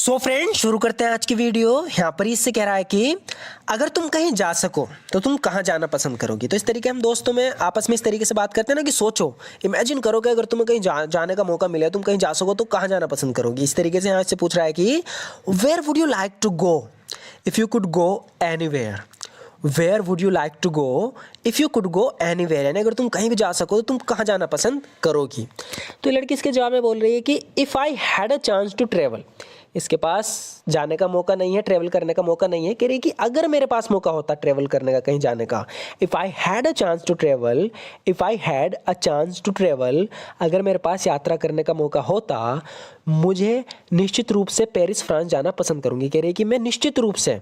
So friend, शुरू करते हैं आज की वीडियो। यहाँ पर इससे कह रहा है कि अगर तुम कहीं जा सको तो तुम कहाँ जाना पसंद करोगी। तो इस तरीके हम दोस्तों में आपस में इस तरीके से बात करते हैं ना कि सोचो, इमेजिन करो कि अगर तुम्हें कहीं जाने का मौका मिले, तुम कहीं जा सको तो कहाँ जाना पसंद करोगी। इस तरीके से यहाँ से पूछ रहा है कि where would you like to go if you could go anywhere. Where would you like to go if you could go anywhere, यानी अगर तुम कहीं भी जा सको तो तुम कहाँ जाना पसंद करोगी। तो लड़की इसके जवाब में बोल रही है कि if I had a chance to travel, इसके पास जाने का मौका नहीं है, ट्रैवल करने का मौका नहीं है। कह रही कि अगर मेरे पास मौका होता ट्रैवल करने का, कहीं जाने का, if I had a chance to travel, if I had a chance to travel, अगर मेरे पास यात्रा करने का मौका होता, मुझे निश्चित रूप से पेरिस फ्रांस जाना पसंद करूंगी। कह रही कि मैं निश्चित रूप से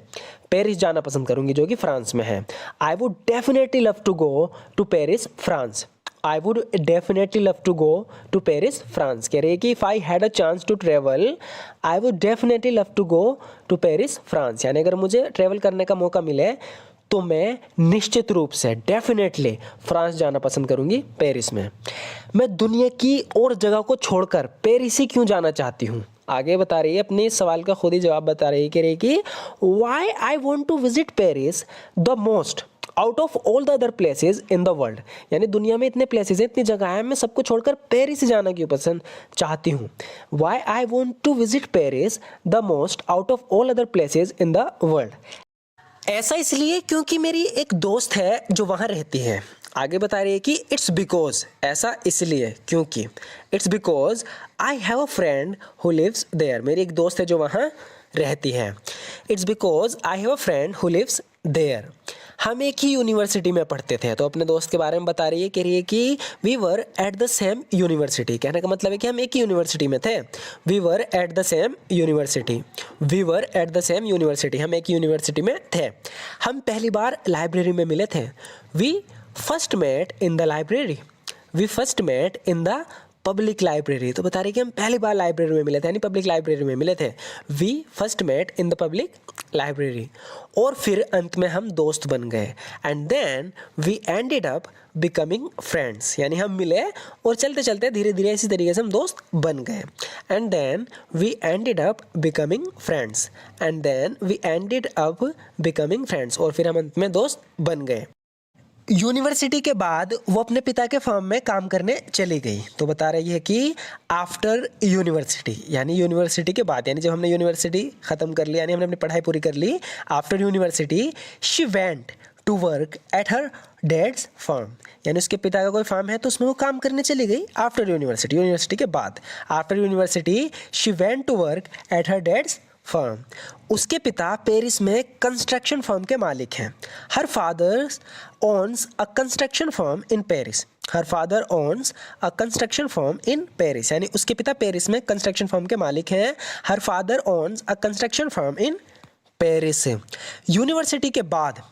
पेरिस जाना पसंद करूंगी, जो कि फ्रांस में है। I would definitely love to go to Paris France. I would definitely love to go to Paris, France। कह रही है कि if I had a chance to travel, I would definitely love to go to Paris, France। यानी अगर मुझे travel करने का मौका मिले तो मैं निश्चित रूप से डेफिनेटली फ्रांस जाना पसंद करूंगी, पेरिस में। मैं दुनिया की और जगह को छोड़कर पेरिस ही क्यों जाना चाहती हूँ। आगे बता रही है, अपने सवाल का खुद ही जवाब बता रही है। कह रही है कि Why I want to visit Paris the most out of all the other places in the world. यानी दुनिया में इतने प्लेसेस हैं, इतनी जगह है, मैं सबको छोड़कर पेरिस जाना क्यों पसंद चाहती हूँ। Why I want to visit Paris the most out of all other places in the world. ऐसा इसलिए क्योंकि मेरी एक दोस्त है जो वहाँ रहती है। आगे बता रही है कि इट्स बिकॉज, ऐसा इसलिए क्योंकि, it's because I have a friend who lives there, मेरी एक दोस्त है जो वहाँ रहती है। It's because I have a friend who lives there. हम एक ही यूनिवर्सिटी में पढ़ते थे। तो अपने दोस्त के बारे में बता रही है। कह रही है कि we were at the same university. कहने का मतलब है कि हम एक ही यूनिवर्सिटी में थे। We were at the same university, we were at the same university, हम एक यूनिवर्सिटी में थे। हम पहली बार लाइब्रेरी में मिले थे। We first met in the library, we first met in the public library. तो बता रही कि हम पहली बार लाइब्रेरी में मिले थे, यानी पब्लिक लाइब्रेरी में मिले थे। We first met in the public library. और फिर अंत में हम दोस्त बन गए। And then we ended up becoming friends, यानी हम मिले और चलते चलते धीरे धीरे इसी तरीके से हम दोस्त बन गए। And then we ended up becoming friends, and then we ended up becoming friends, और फिर हम अंत में दोस्त बन गए। यूनिवर्सिटी के बाद वो अपने पिता के फर्म में काम करने चली गई। तो बता रही है कि आफ्टर यूनिवर्सिटी, यानी यूनिवर्सिटी के बाद, यानी जब हमने यूनिवर्सिटी ख़त्म कर ली, यानी हमने अपनी पढ़ाई पूरी कर ली, after university she went to work at her dad's firm, यानी उसके पिता का कोई फर्म है तो उसमें वो काम करने चली गई आफ्टर यूनिवर्सिटी, यूनिवर्सिटी के बाद। After university she went to work at her dad's firm. उसके पिता पेरिस में कंस्ट्रक्शन फर्म के मालिक हैं। Her father owns a construction firm in Paris, her father owns a construction firm in Paris, यानी उसके पिता पेरिस में कंस्ट्रक्शन फर्म के मालिक हैं। Her father owns a construction firm in Paris. University के बाद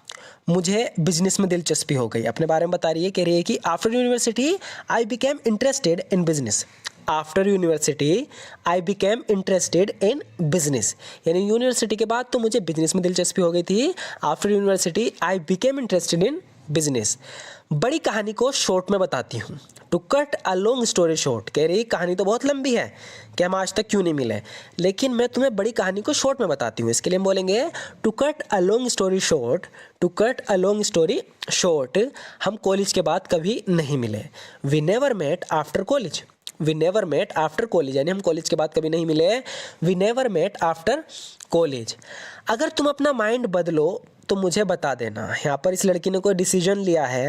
मुझे बिजनेस में दिलचस्पी हो गई। अपने बारे में बता रही है। कह रही है कि after university I became interested in business. After university I became interested in business, यानी यूनिवर्सिटी के बाद तो मुझे बिजनेस में दिलचस्पी हो गई थी। After university I became interested in business. बड़ी कहानी को शॉर्ट में बताती हूँ। To cut a long story short, कह रही कहानी तो बहुत लंबी है कि हम आज तक क्यों नहीं मिले, लेकिन मैं तुम्हें बड़ी कहानी को शॉर्ट में बताती हूँ। इसके लिए हम बोलेंगे to cut a long story short, to cut a long story short. हम कॉलेज के बाद कभी नहीं मिले। We never met after college, we never met after college, यानी हम कॉलेज के बाद कभी नहीं मिले। We never met after college. अगर तुम अपना माइंड बदलो तो मुझे बता देना। यहाँ पर इस लड़की ने कोई डिसीजन लिया है,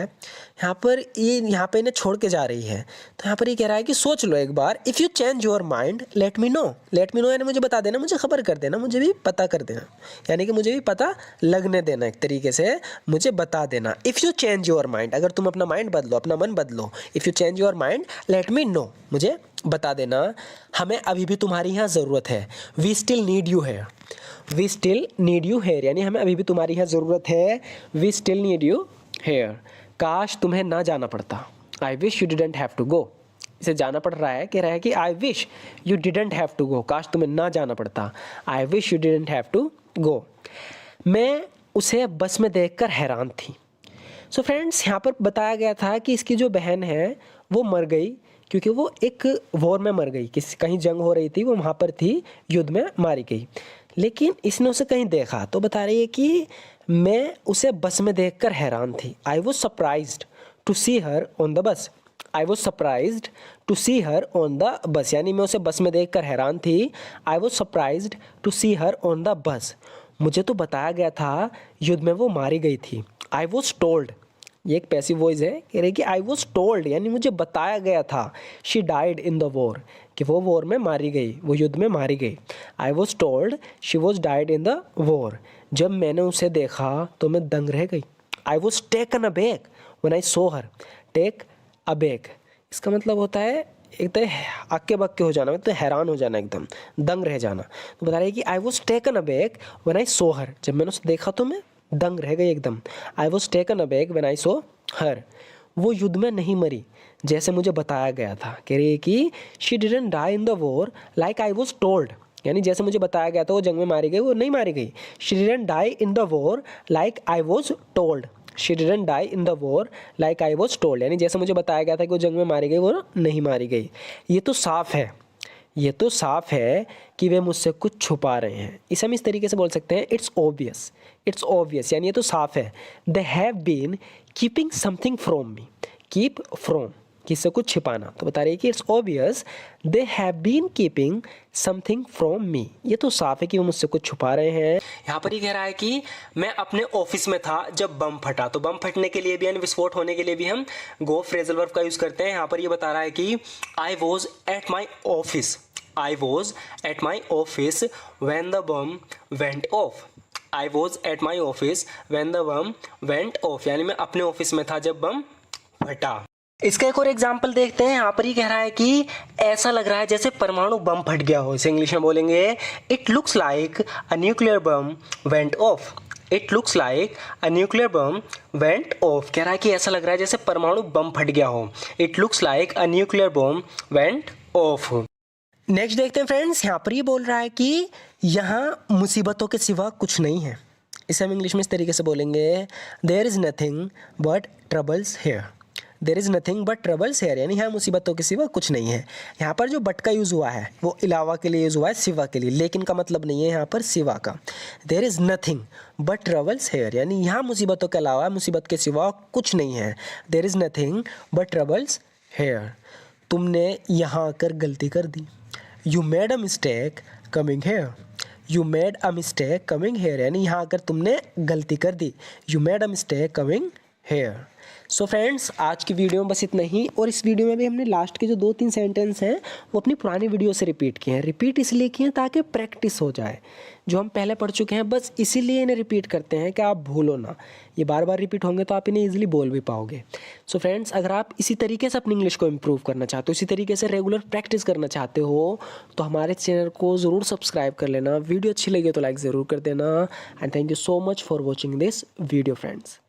यहाँ पर इन्हें छोड़ के जा रही है। तो यहाँ पर ये कह रहा है कि सोच लो एक बार। If you change your mind let me know, let me know यानी मुझे बता देना, मुझे खबर कर देना, मुझे भी पता कर देना, यानी कि मुझे भी पता लगने देना, एक तरीके से मुझे बता देना। If you change your mind, अगर तुम अपना माइंड बदलो, अपना मन बदलो, if you change your mind let me no, मुझे बता देना। हमें अभी भी तुम्हारी यहाँ ज़रूरत है। We still need you here, we still need you here, यानी हमें अभी भी तुम्हारी यहाँ ज़रूरत है। We still need you here. काश तुम्हें ना जाना पड़ता। I wish you didn't have to go, इसे जाना पड़ रहा है। कह रहा है कि I wish you didn't have to go, काश तुम्हें ना जाना पड़ता। I wish you didn't have to go. मैं उसे बस में देखकर हैरान थी। सो फ्रेंड्स, यहाँ पर बताया गया था कि इसकी जो बहन है वो मर गई क्योंकि वो एक वॉर में मर गई, किसी कहीं जंग हो रही थी, वो वहाँ पर थी, युद्ध में मारी गई। लेकिन इसने उसे कहीं देखा तो बता रही है कि मैं उसे बस में देखकर हैरान थी। I was surprised to see her on the bus. I was surprised to see her on the bus, यानी मैं उसे बस में देखकर हैरान थी। I was surprised to see her on the bus. मुझे तो बताया गया था युद्ध में वो मारी गई थी। आई वॉज टोल्ड, ये एक पैसिव वॉइस है, कह रही कि आई वॉज टोल्ड यानी मुझे बताया गया था। She died in the war, कि वो वॉर में मारी गई, वो युद्ध में मारी गई। I was told she was died in the war. जब मैंने उसे देखा तो मैं दंग रह गई। I was taken aback when I saw her. Take aback इसका मतलब होता है एक तरह आक्के बक्के हो जाना, तो हैरान हो जाना, एकदम दंग रह जाना। तो बता रही है कि आई was taken aback when I saw हर, जब मैंने उसे देखा तो मैं दंग रह गई एकदम। आई was taken aback when I saw हर। वो युद्ध में नहीं मरी जैसे मुझे बताया गया था। कह रही है कि she didn't die in the war like I was told, यानी जैसे मुझे बताया गया था वो जंग में मारी गई, वो नहीं मारी गई। She didn't die in the war like I was told. She didn't die in the war like I was told, यानी जैसे मुझे बताया गया था कि वो जंग में मारी गई, वो नहीं मारी गई। ये तो साफ है, ये तो साफ है कि वे मुझसे कुछ छुपा रहे हैं। इसे हम इस तरीके से बोल सकते हैं, इट्स ऑब्वियस। इट्स ऑब्वियस यानी ये तो साफ है। They have been keeping something from me. Keep from, किससे कुछ छिपाना, तो बता रही है कि it's obvious they have been keeping something from me. ये तो साफ है कि वो मुझसे कुछ छुपा रहे हैं। यहाँ पर ये कह रहा है कि मैं अपने ऑफिस में था जब बम फटा। तो बम फटने के लिए भी यानी विस्फोट होने के लिए भी हम गो फ्रेजल वर्ब का यूज़ करते हैं। यहाँ पर ये बता रहा है कि I was at my office. I was at my office when the bomb went off. I was at my office when the bomb went off. यानी मैं अपने ऑफिस में था जब बम फटा। इसका एक और एग्जाम्पल देखते हैं। यहाँ पर ही कह रहा है कि ऐसा लग रहा है जैसे परमाणु बम फट गया हो। इसे इंग्लिश में बोलेंगे it looks like a nuclear bomb went of. It looks like a nuclear bomb went of, कह रहा है कि ऐसा लग रहा है जैसे परमाणु बम फट गया हो। It looks like a nuclear bomb went of. Next देखते हैं फ्रेंड्स, यहाँ पर ये बोल रहा है कि यहाँ मुसीबतों के सिवा कुछ नहीं है। इसे हम इंग्लिश में इस तरीके से बोलेंगे there is nothing but troubles here. There is nothing but troubles here, यानी यहाँ मुसीबतों के सिवा कुछ नहीं है। यहाँ पर जो बट का यूज़ हुआ है वो अलावा के लिए यूज़ हुआ है, सिवा के लिए, लेकिन का मतलब नहीं है यहाँ पर सिवा का। There is nothing but troubles here, यानी यहाँ मुसीबतों के अलावा, मुसीबत के सिवा कुछ नहीं है। There is nothing but troubles here. तुमने यहाँ आकर गलती कर दी। You made a mistake coming here. You made a mistake coming here, यानी यहाँ आकर तुमने गलती कर दी। You made a mistake coming here. So friends, आज की वीडियो में बस इतना ही। और इस वीडियो में भी हमने लास्ट के जो 2-3 सेंटेंस हैं वो अपनी पुरानी वीडियो से रिपीट किए हैं। रिपीट इसलिए किए हैं ताकि प्रैक्टिस हो जाए। जो हम पहले पढ़ चुके हैं बस इसीलिए इन्हें रिपीट करते हैं कि आप भूलो ना। ये बार बार रिपीट होंगे तो आप इन्हें ईजिली बोल भी पाओगे। सो फ्रेंड्स, अगर आप इसी तरीके से अपनी इंग्लिश को इम्प्रूव करना चाहते हो, इसी तरीके से रेगुलर प्रैक्टिस करना चाहते हो, तो हमारे चैनल को ज़रूर सब्सक्राइब कर लेना। वीडियो अच्छी लगी तो लाइक ज़रूर कर देना। And thank you so much for watching this video friends.